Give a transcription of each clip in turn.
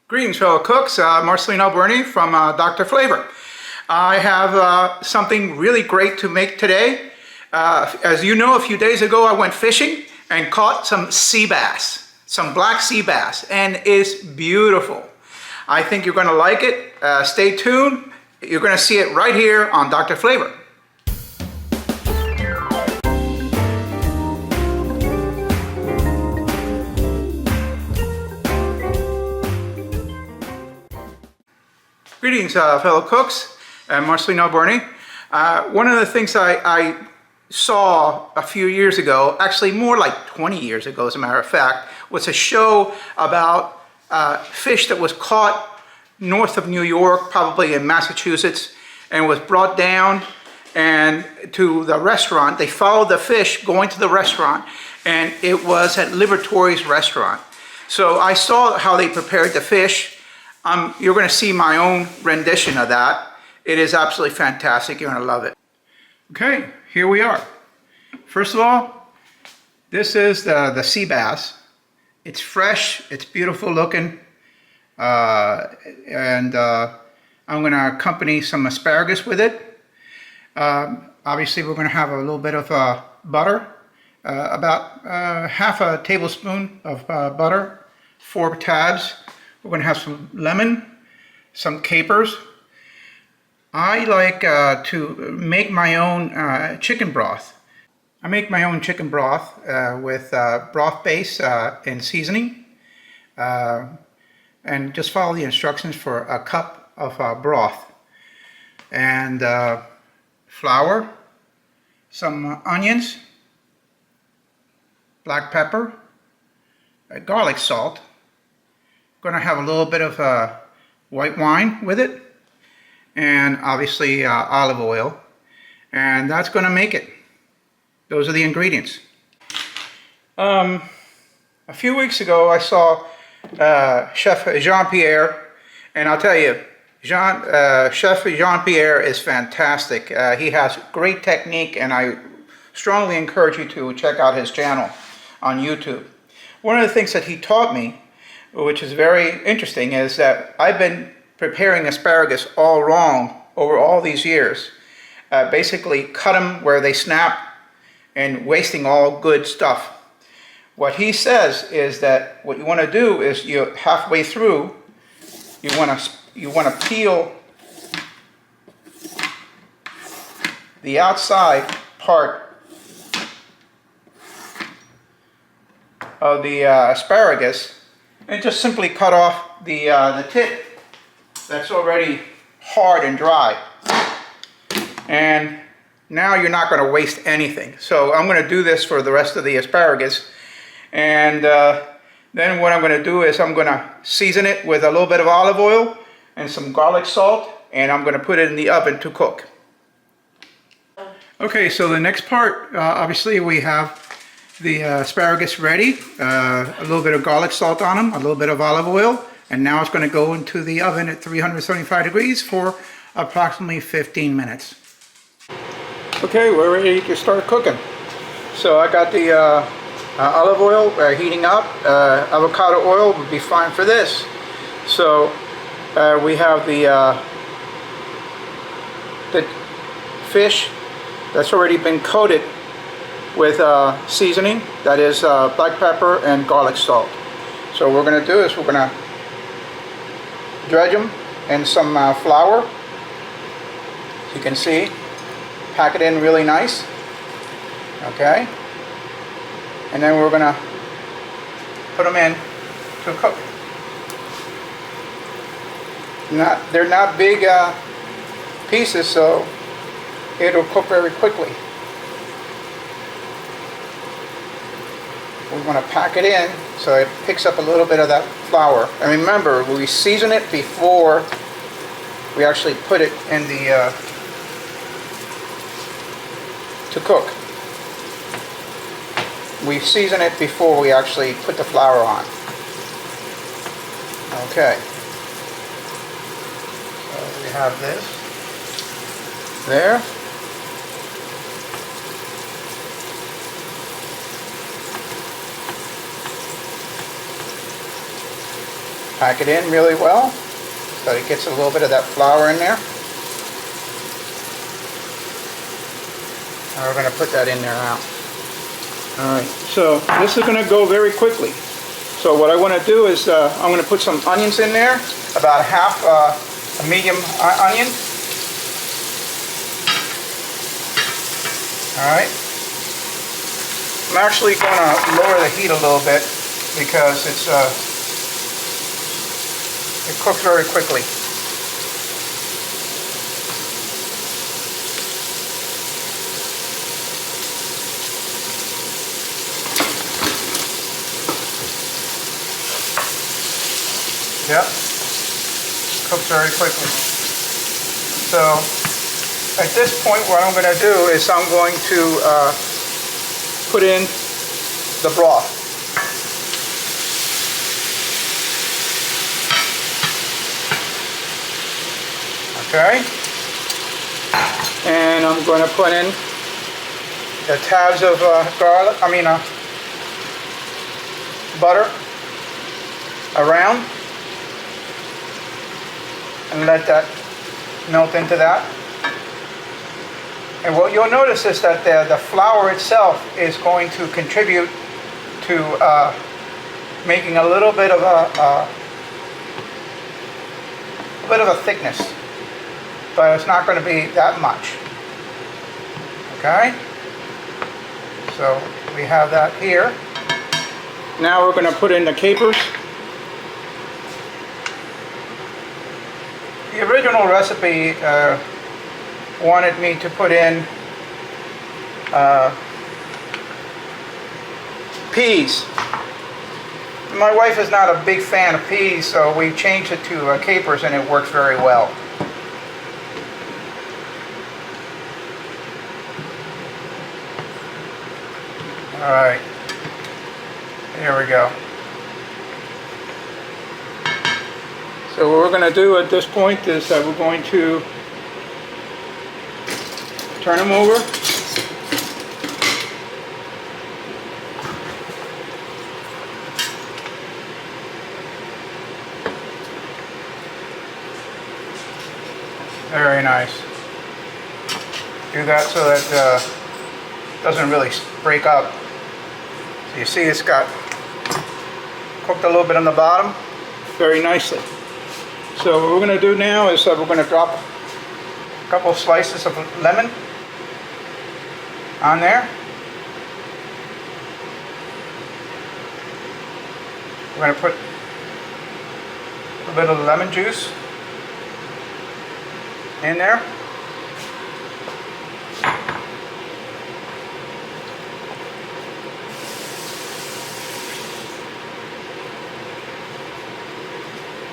Greetings, fellow cooks. Marcelino Bernie from Dr. Flavor. I have something really great to make today. As you know, a few days ago I went fishing and caught some sea bass, some black sea bass, and it's beautiful. I think you're going to like it. Stay tuned. You're going to see it right here on Dr. Flavor. Greetings, fellow cooks. I'm Marcelino Bernie. One of the things I saw a few years ago, actually more like 20 years ago as a matter of fact, was a show about fish that was caught north of New York, probably in Massachusetts, and was brought down and to the restaurant. They followed the fish going to the restaurant, and it was at Liberatore's restaurant. So I saw how they prepared the fish. You're going to see my own rendition of that. It is absolutely fantastic. You're going to love it. Okay, here we are. First of all, this is the sea bass. It's fresh, it's beautiful looking, and I'm going to accompany some asparagus with it. Obviously, we're going to have a little bit of butter, about half a tablespoon of butter, 4 tabs. We're going to have some lemon, some capers. I like to make my own chicken broth. I make my own chicken broth with broth base and seasoning. And just follow the instructions for a cup of broth. And flour, some onions, black pepper, garlic salt. Going to have a little bit of white wine with it, and obviously olive oil, and that's going to make it. Those are the ingredients. A few weeks ago I saw Chef Jean Pierre, and I'll tell you, Chef Jean Pierre is fantastic. He has great technique, and I strongly encourage you to check out his channel on YouTube. One of the things that he taught me, which is very interesting, is that I've been preparing asparagus all wrong over all these years. Basically cut them where they snap and wasting all good stuff. What he says is that what you want to do is you halfway through, you want to peel the outside part of the asparagus, and just simply cut off the tip that's already hard and dry. And now you're not going to waste anything. So I'm going to do this for the rest of the asparagus. And then what I'm going to do is I'm going to season it with a little bit of olive oil and some garlic salt, and I'm going to put it in the oven to cook. Okay, so the next part, obviously we have the asparagus ready, a little bit of garlic salt on them, a little bit of olive oil, and now it's going to go into the oven at 375 degrees for approximately 15 minutes. Okay, we're ready to start cooking. So I got the olive oil heating up. Avocado oil would be fine for this. So we have the fish that's already been coated with seasoning, that is black pepper and garlic salt. So what we're going to do is we're going to dredge them in some flour. As you can see, pack it in really nice. Okay, and then we're going to put them in to cook. They're not big pieces, so it'll cook very quickly. We want to pack it in so it picks up a little bit of that flour. And remember, we season it before we actually put it in the to cook. We season it before we actually put the flour on. Okay. So we have this there. Pack it in really well so it gets a little bit of that flour in there. And we're going to put that in there now. Alright, so this is going to go very quickly. So what I want to do is I'm going to put some onions in there, about half a medium onion. Alright. I'm actually going to lower the heat a little bit because it cooks very quickly. Yep, cooks very quickly. So at this point what I'm going to do is I'm going to put in the broth. Okay, and I'm going to put in the tabs of butter around and let that melt into that. And what you'll notice is that the flour itself is going to contribute to making a little bit of a thickness, but it's not going to be that much. Okay, so we have that here. Now we're going to put in the capers. The original recipe wanted me to put in peas. My wife is not a big fan of peas, so we changed it to capers, and it works very well. Alright, here we go. So what we're going to do at this point is that we're going to turn them over. Very nice. Do that so that it doesn't really break up. So you see it's got cooked a little bit on the bottom very nicely. So what we're going to do now is we're going to drop a couple slices of lemon on there. We're going to put a bit of lemon juice in there.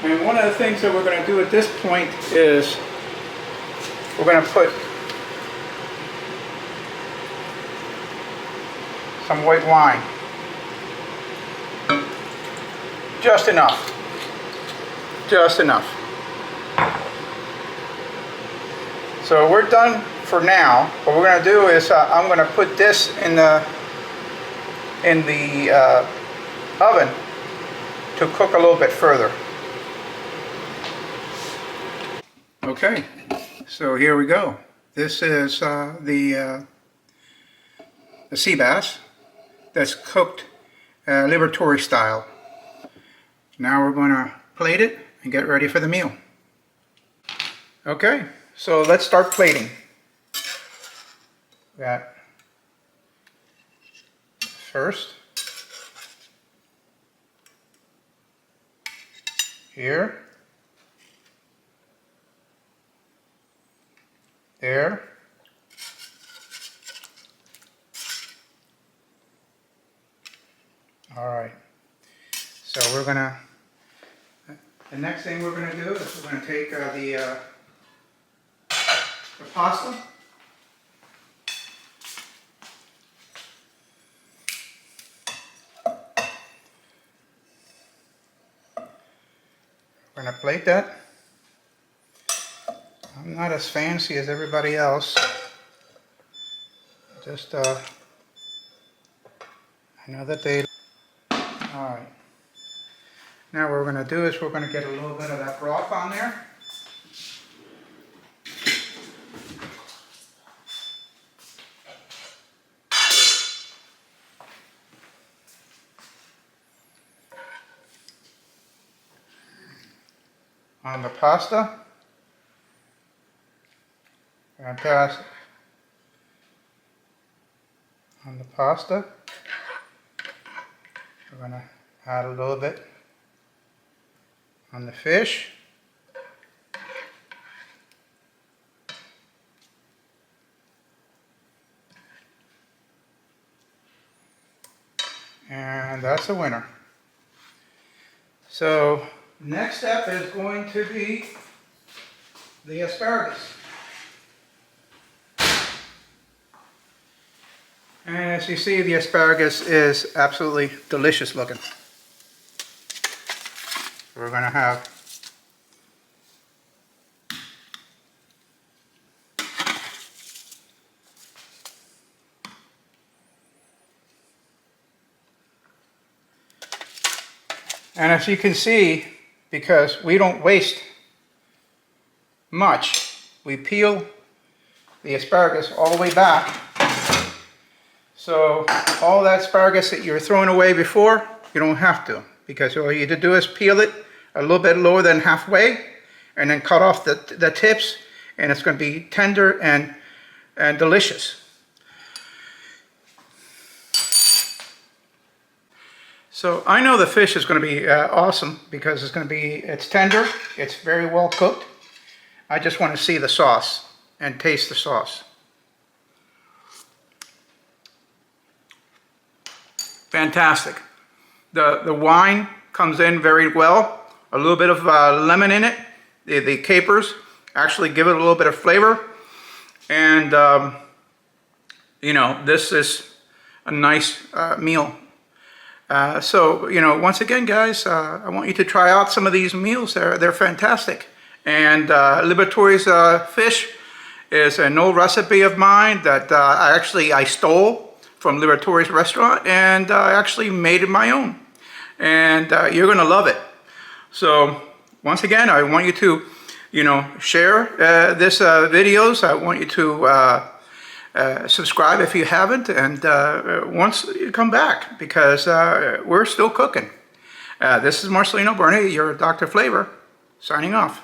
And one of the things that we're going to do at this point is we're going to put some white wine. Just enough. Just enough. So we're done for now. What we're going to do is I'm going to put this in the oven to cook a little bit further. Okay, so here we go. This is the sea bass that's cooked Liberatore style. Now we're going to plate it and get ready for the meal. Okay, so let's start plating. Got first here. There. All right. So we're gonna. The next thing we're gonna do is we're gonna take the pasta. We're gonna plate that. I'm not as fancy as everybody else. Just I know that they. All right. Now what we're going to do is we're going to get a little bit of that broth on there. On the pasta. Fantastic. On the pasta, we're going to add a little bit on the fish. And that's a winner. So next step is going to be the asparagus. And as you see, the asparagus is absolutely delicious looking. We're going to have and as you can see, because we don't waste much, we peel the asparagus all the way back. So all that asparagus that you were throwing away before, you don't have to, because all you have to do is peel it a little bit lower than halfway and then cut off the tips, and it's going to be tender and delicious. So I know the fish is going to be awesome because it's tender, it's very well cooked. I just want to see the sauce and taste the sauce. Fantastic. The wine comes in very well. A little bit of lemon in it. The capers actually give it a little bit of flavor. And, you know, this is a nice meal. So, you know, once again, guys, I want you to try out some of these meals. They're fantastic. And Liberatore's fish is an old recipe of mine that I stole from Liberatore's restaurant, and I actually made it my own. And you're gonna love it. So once again, I want you to, you know, share this videos. I want you to subscribe if you haven't, and once you come back, because we're still cooking. This is Marcelino Bernay, your Dr. Flavor, signing off.